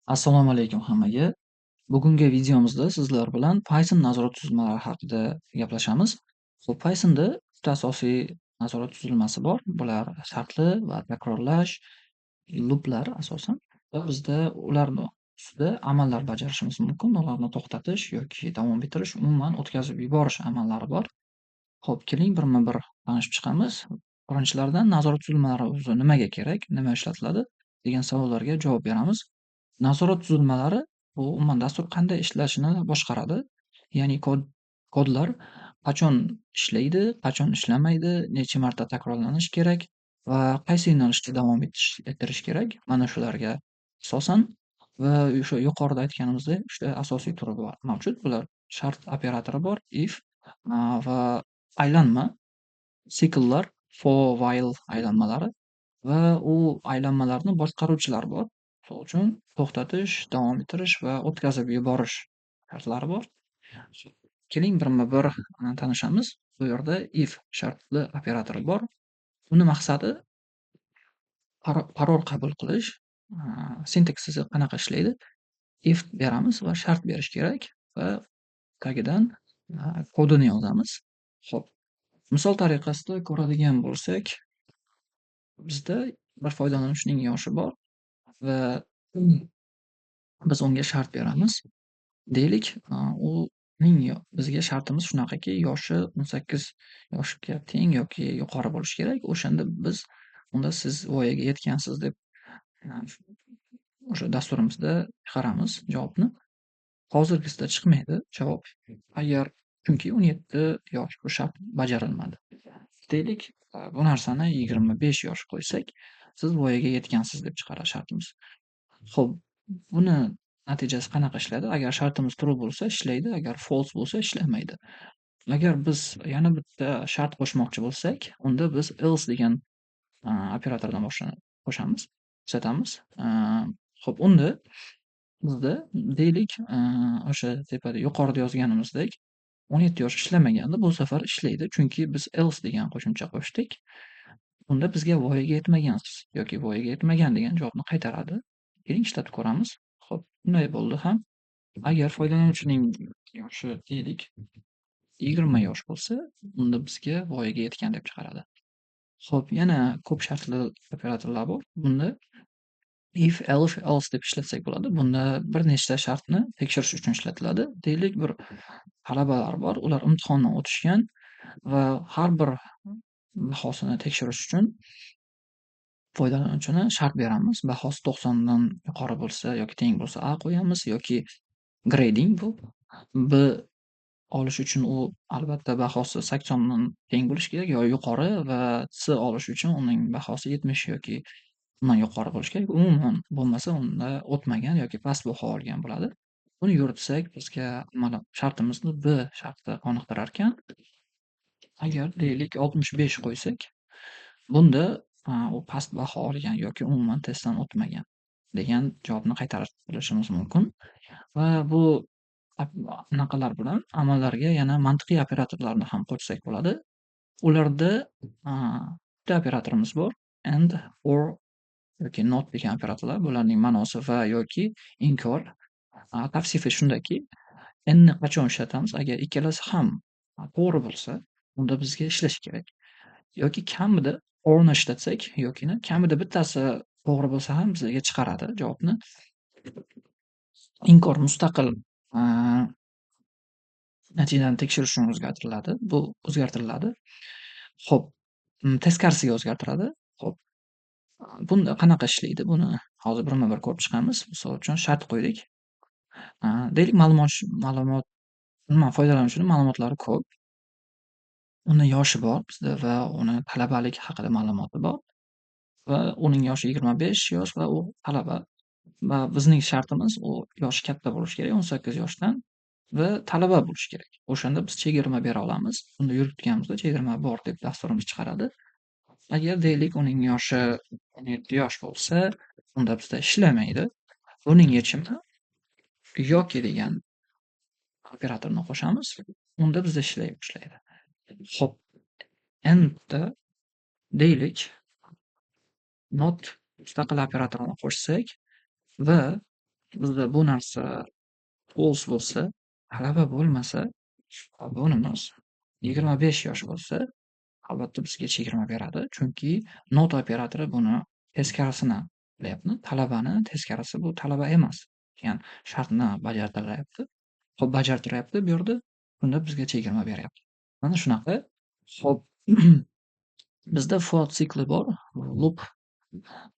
Assalomu alaykum hammaga. Bugungi videomizda sizlar bilan Python nazorat tuzilmalari haqida gaplashamiz. Pythonda ikkita asosiy nazorat tuzilmasi bor. Bular shartli va takrorlash, looplar asosan va bizda ularni ustida amallar bajarishimiz mumkin. Ularni to'xtatish yoki davom ettirish, umuman o'tkazib yuborish amallari bor. Keling birma-bir tanishib chiqamiz. Birinchilardan nazorat tuzilmalari o'zi nimaga kerak, nima ishlatiladi degan savollarga javob beramiz. Nazorat tuzilmalari bu umuman dastur qanday ishlashini boshqaradi. Ya'ni kodlar qachon ishlaydi, qachon ishlamaydi, necha marta takrorlanishi kerak va qaysi yo'nalishda davom ettirish kerak. Mana shularga asosan va o'sha yuqorida aytganimizdek 3 ta asosiy turi bor mavjud. Bular shart operatori bor, if va aylanma sikllar, for, while aylanmalari va u aylanmalarni boshqaruvchilar bor. Misol uchun to'xtatish, davom ettirish va o'tkazib yuborish shartlari bor. Keling birma-bir tanishamiz. Bu yerda if shartli operatori bor. Uni maqsadi parol qabul qilish. Sintaksisi qanaqa ishlaydi? If beramiz va shart berish kerak va tagidan kodini yozamiz. Xo'p, misol tariqasida ko'radigan bo'lsak, bizda bir foydalanuvchining yoshi bor va biz unga shart beramiz. Deylik, bizga shartimiz shunaqaki, yoshi 18 yoshga teng yoki yuqori bo'lishi kerak. O'shanda biz unda siz voyaga yetgansiz deb o'sha dasturimizda chiqaramiz javobni. Hozirgisida chiqmaydi javob. Chunki 17 yosh bu shart bajarilmadi. Deylik, bu narsani 25 yosh qo'ysak, siz voyaga yetgansiz deb chiqaradi shartimiz. Xo'p, buni natijasi qanaqa ishlaydi? Agar shartimiz true bo'lsa ishlaydi, agar false bo'lsa ishlamaydi. Agar biz yana bitta shart qo'shmoqchi bo'lsak, unda biz else degan operatordan qo'shamiz, kuzatamiz. Xo'p, unda bizda deylik, o'sha tepada yuqorida yozganimizdek 17 yosh ishlamaganda bu safar ishlaydi, chunki biz else degan qo'shimcha qo'shdik. Unda bizga voyaga yetmagansiz yoki voyaga yetmagan degan javobni qaytaradi. Keling ishlatib ko'ramiz. Xo'p, bunday bo'ldi ham. Agar foydalanuvchining yoshi deylik 20 yosh bo'lsa, unda bizga voyaga yetgan deb chiqaradi. Xo'p, yana ko'p shartli operatorlar bor. Bunda if, else deb ishlatsak bo'ladi. Bunda bir nechta shartni tekshirish uchun ishlatiladi. Deylik, bir talabalar bor, ular imtihondan o'tishgan va har bir bahosini tekshirish uchun foydalanuvchini shart beramiz. Bahosi 90 dan yuqori bo'lsa yoki teng bo'lsa A qo'yamiz yoki grading bu B olish uchun u albatta bahosi 80 dan teng bo'lishi kerak yo yuqori va C olish uchun uning bahosi 70 yoki undan yuqori bo'lishi kerak. Umuman bo'lmasa unda o'tmagan yoki past baho olgan bo'ladi. Buni yuritsak bizga shartimizni B sharti qoniqtirar ekan. Agar deylik 65 qo'ysak, bunda u past baho olgan yoki umuman testdan o'tmagan degan javobni qaytarishimiz mumkin va bu anaqalar bilan amallarga yana mantiqiy operatorlarni ham qo'shsak bo'ladi. Ularda bitta operatorimiz bor, and, or yoki not degan operatorlar. Bularning ma'nosi va yoki inkor. Tavsifi shundaki, nni qachon ishlatamiz? Agar ikkalasi ham to'g'ri bo'lsa, unda bizga ishlashi kerak. Yoki kamida orni ishlatsak, yokini kamida bittasi to'g'ri bo'lsa ham bizga chiqaradi javobni. Inkor mustaqil natijani tekshirish uchun o'zgartiriladi. Xo'p, teskarisiga o'zgartiradi. Xo'p, bunda qanaqa ishlaydi? Buni hozir birma-bir ko'rib chiqamiz. Misol uchun shart qo'ydik. Deylik, foydalanuvchining ma'lumotlari ko'p. Uni yoshi bor bizda va uni talabalik haqida ma'lumoti bor va uning yoshi 25 yosh va u talaba va bizning shartimiz u yoshi katta bo'lishi kerak, 18 yoshdan va talaba bo'lishi kerak. O'shanda biz chegirma bera olamiz. Bunda yuritganimizda chegirma bor deb dasturimiz chiqaradi. Agar deylik uning yoshi 17 yosh bo'lsa, unda bizda ishlamaydi. Buning yechimi yoki degan operatorni qo'shamiz. Unda bizda ishlay boshlaydi. Xo'p, endda deylik not mustaqil operatorini qo'shsak va bizda bu narsa false bo'lsa, talaba bo'lmasa, bunimiz 25 yosh bo'lsa, albatta bizga chegirma beradi. Chunki not operatori buni teskarisini qilyapti. Talabani teskarisi bu talaba emas. Ya'ni shartni bajartiryapti. Xo'p, bajartiryapti bu yerda. Bunda bizga chegirma beryapti. Mana shunaqa. Xo'p, bizda for sikli bor. Loop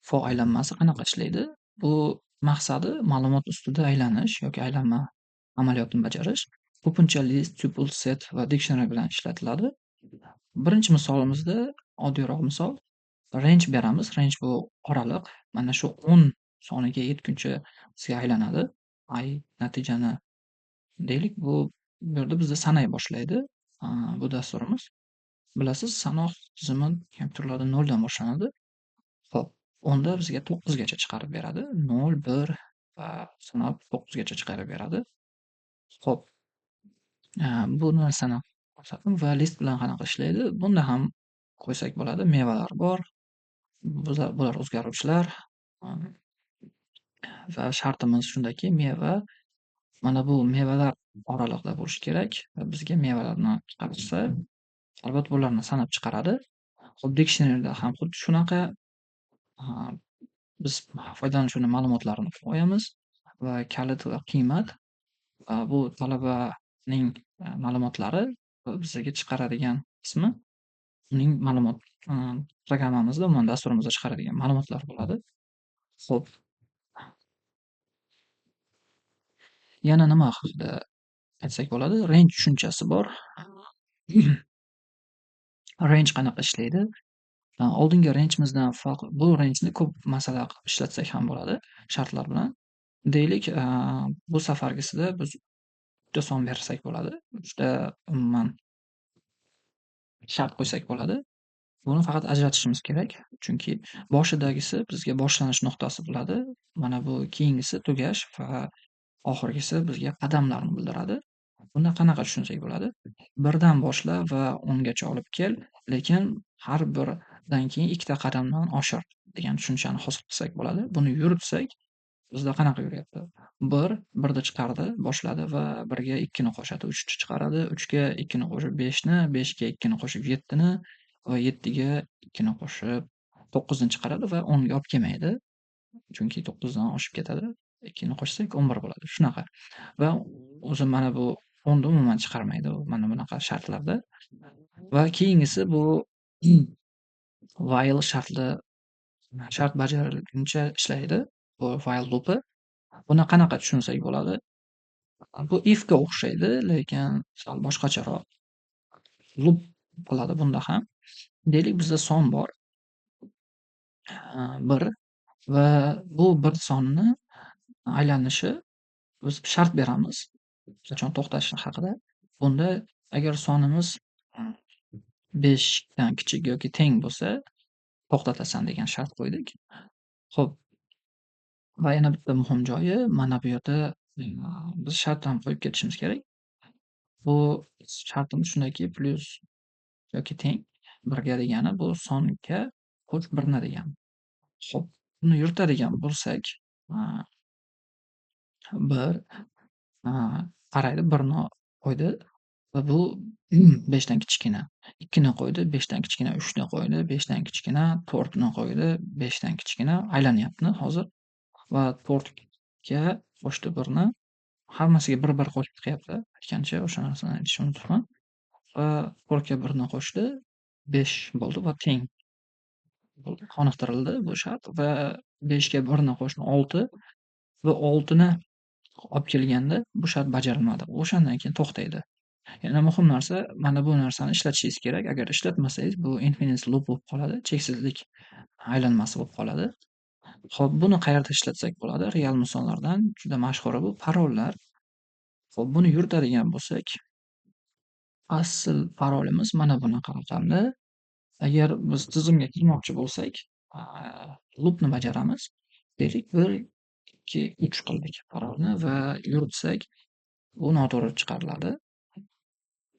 for aylanmasi qanaqa ishlaydi? Bu maqsadi ma'lumot ustida aylanish yoki aylanma amaliyotini bajarish. Ko'pincha list, tuple, set va dictionary bilan ishlatiladi. Birinchi misolimizda oddiyroq misol range beramiz. Range bu oraliq. Mana shu 10 soniga yetguncha bizga aylanadi. Ay natijani deylik, bu yerda bizda sanay boshlaydi. Bu dasturimiz. Bilasiz, sanoq tizimi kompyuterlarda 0 dan boshlanadi. Xo'p, unda bizga 9 gacha chiqarib beradi. 0, 1 va sanab 9 gacha chiqarib beradi. Xo'p, bu narsani ko'rsatdim va list bilan qanaqa ishlaydi? Bunda ham qo'ysak bo'ladi. Mevalar bor. Bular o'zgaruvchilar. Va shartimiz shundaki, meva mana bu mevalar oraliqda bo'lishi kerak. Va bizga mevalarni chiqarsa, albatta bularni sanab chiqaradi. Xo'p, dictionaryda ham xuddi shunaqa. Biz foydalanuvchi ma'lumotlarini qo'yamiz va kalit va qiymat bu talabaning ma'lumotlari va bizga chiqaradigan qismi uning ma'lumot programmamizda, umuman dasturimizda chiqaradigan ma'lumotlar bo'ladi. Xo'p, yana nima haqida aytsak bo'ladi? Range tushunchasi bor. Range qanaqa ishlaydi? Oldingi range'imizdan bu range'ni ko'p masala qilib ishlatsak ham bo'ladi, shartlar bilan. Deylik, bu safargisida biz bitta son bersak bo'ladi. Uchta umuman shart qo'ysak bo'ladi. Buni faqat ajratishimiz kerak. Chunki boshidagisi bizga boshlanish nuqtasi bo'ladi. Mana bu keyingisi tugash va oxirgisi bizga qadamlarni bildiradi. Buni qanaqa tushunsak bo'ladi? 1 dan boshla va 10 gacha olib kel, lekin har birdan keyin 2 ta qadamdan oshir degan tushunchani hosil qilsak bo'ladi. Buni yuritsak, bizda qanaqa yuryapti? 1 1 chiqardi, boshladi va 1 ga 2 ni qo'shadi, 3 ni chiqaradi, 3 ga 2 ni qo'shib 5 ni, 5 ga 2 ni qo'shib 7 ni va 7 ga 2 ni qo'shib 9 ni chiqaradi va 10 ga olib kelmaydi. Chunki 9 dan oshib ketadi. 2 ni qo'shsak 11 bo'ladi. Shunaqa. Va o'zi mana bu 10 ni umuman chiqarmaydi mana bunaqa shartlarda. Va keyingisi bu while shart bajarilguncha ishlaydi. Bu while loop'i. Buni qanaqa tushunsak bo'ladi? Bu if ga o'xshaydi, lekin sal boshqacharoq. Loop bo'ladi bunda ham. Deylik, bizda son bor. 1 va bu 1 sonni aylanishi biz shart beramiz. Qachon to'xtashi haqida. Bunda agar sonimiz 5 dan kichik yoki teng bo'lsa, to'xtatasan degan shart qo'ydik. Xo'p. Va yana bitta muhim joyi, mana bu yerda biz shart ham qo'yib ketishimiz kerak. Bu shartimiz shundaki, plyus yoki teng 1 ga degani bu songa qo'sh 1 ni degani. Xo'p, buni yuritadigan bo'lsak, 1 qaraydi, 1 ni qo'ydi va bu 5 dan kichkina. 2 ni qo'ydi, 5 dan kichkina, 3 ni qo'ydi, 5 dan kichkina, 4 ni qo'ydi, 5 dan kichkina aylanyapti hozir va 4 ga qo'shdi 1 ni. Hammasiga 1 qo'shib chiqyapti. Aytgancha o'sha narsani aytishni unutibman. Va 4 ga 1 ni qo'shdi, 5 bo'ldi va teng bo'ldi. Qoniqtirildi bu shart va 5 ga 1 ni qo'shdi 6 va 6 ni olib kelganda bu shart bajarilmadi. O'shandan keyin to'xtaydi. Yana muhim narsa, mana bu narsani ishlatishingiz kerak. Agar ishlatmasangiz, bu infinite loop bo'lib qoladi, cheksizlik aylanmasi bo'lib qoladi. Xo'p, buni qayerda ishlatsak bo'ladi? Real misollardan juda mashhuri bu parollar. Xo'p, buni yuritadigan bo'lsak, asl parolimiz mana bunaqa raqamli. Agar biz tizimga kirmoqchi bo'lsak, loopni bajaramiz. Deylik, 1, 2, 3 qildik parolni va yuritsak, bu noto'g'ri chiqariladi.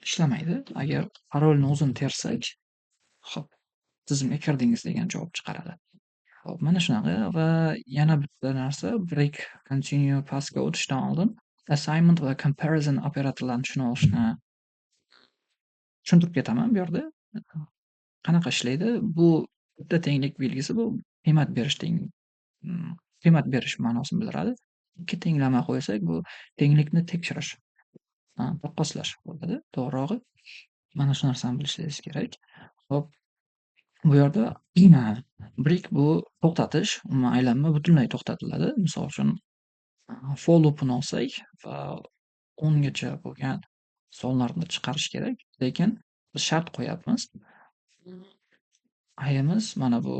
Ishlamaydi. Agar parolni o'zini tersak, hop, tizimga kirdingiz degan javob chiqaradi. Hop, mana shunaqa va yana bitta narsa break, continue, pastga o'tishdan oldin assignment va comparison operatorlarini tushunib olishni tushuntirib ketaman bu yerda. Qanaqa ishlaydi? Bu bitta tenglik belgisi bu qiymat berish qiymat berish ma'nosini bildiradi. 2 tenglama qo'ysak bu tenglikni tekshirish, taqqoslash bo'ladi to'g'rirog'i. Mana shu narsani bilishingiz kerak. Hop, bu yerda break bu to'xtatish, umuman aylanma butunlay to'xtatiladi. Misol uchun, for loop'ini olsak va 10 gacha bo'lgan sonlarni chiqarish kerak, lekin biz shart qo'yapmiz. Ayimiz mana bu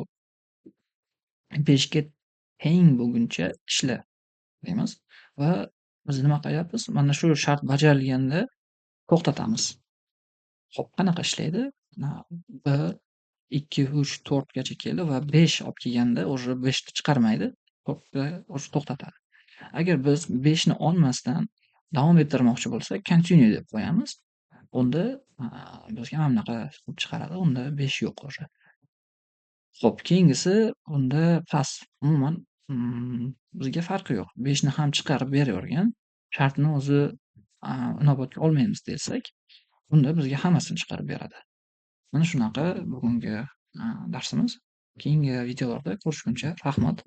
5 ga teng bo'lguncha ishla deymiz va biz nima qilyapmiz? Mana shu shart bajarilganda to'xtatamiz. Xo'p, qanaqa ishlaydi? 1, 2, 3, 4 gacha keldi va 5 olib kelganda уже 5 ni chiqarmaydi. 4 ga уже to'xtatadi. Agar biz 5 ni olmasdan davom ettirmoqchi bo'lsak, continue deb qo'yamiz. Unda bizga mana bunaqa qilib chiqaradi. Unda 5 yo'q уже. Xo'p, keyingisi unda past. Umuman bizga farqi yo'q. 5 ni ham chiqarib beravergan. Shartni o'zi inobatga olmaymiz desak, unda bizga hammasini chiqarib beradi. Mana shunaqa bugungi darsimiz. Keyingi videolarda ko'rishguncha rahmat.